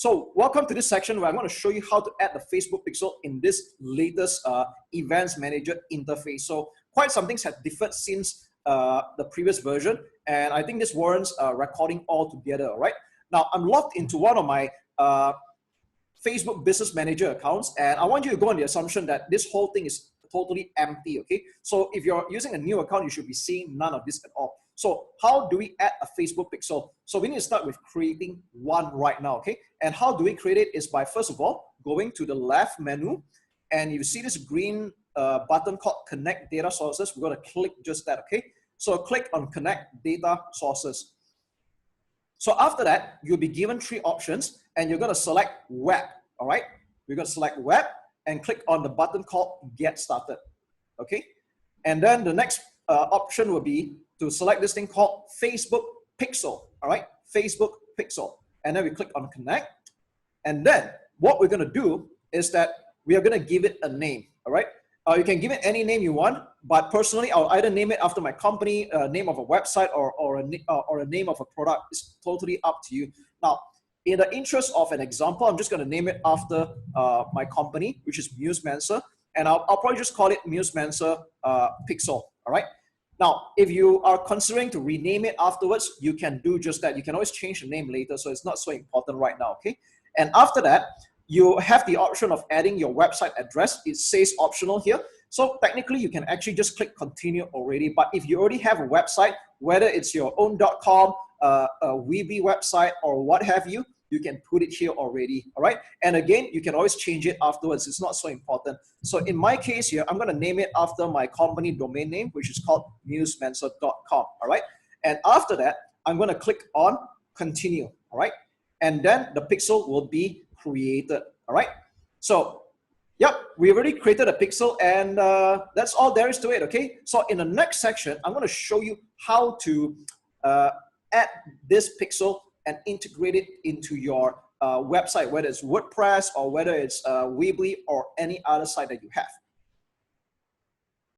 So welcome to this section where I'm going to show you how to add the Facebook pixel in this latest Events Manager interface. So quite some things have differed since the previous version, and I think this warrants recording all together, all right? Now, I'm logged into one of my Facebook Business Manager accounts, and I want you to go on the assumption that this whole thing is totally empty, okay? So if you're using a new account, you should be seeing none of this at all. So how do we add a Facebook pixel? So we need to start with creating one right now, okay? And how do we create it is by, first of all, going to the left menu, and you see this green button called Connect Data Sources. We're going to click just that, okay? So click on Connect Data Sources. So after that, you'll be given three options, and you're going to select Web, all right? We're going to select Web and click on the button called Get Started, okay? And then the next option will be to select this thing called Facebook Pixel, all right? Facebook Pixel. And then we click on Connect. And then what we're going to do is that we are going to give it a name, all right? You can give it any name you want, but personally, I'll either name it after my company, name of a website, or a name of a product. It's totally up to you. Now, in the interest of an example, I'm just going to name it after my company, which is MuseMancer, and I'll probably just call it MuseMancer Pixel, all right? Now, if you are considering to rename it afterwards, you can do just that. You can always change the name later, so it's not so important right now, okay? And after that, you have the option of adding your website address. It says optional here. So technically, you can actually just click continue already. But if you already have a website, whether it's your own .com, a Weebly website, or what have you, you can put it here already, all right? And again, you can always change it afterwards. It's not so important. So in my case here, I'm going to name it after my company domain name, which is called musemancer.com, all right? And after that, I'm going to click on continue, all right? And then the pixel will be created, all right? So, yep, we already created a pixel, and that's all there is to it, okay? So in the next section, I'm going to show you how to add this pixel and integrate it into your website, whether it's WordPress or whether it's Weebly or any other site that you have.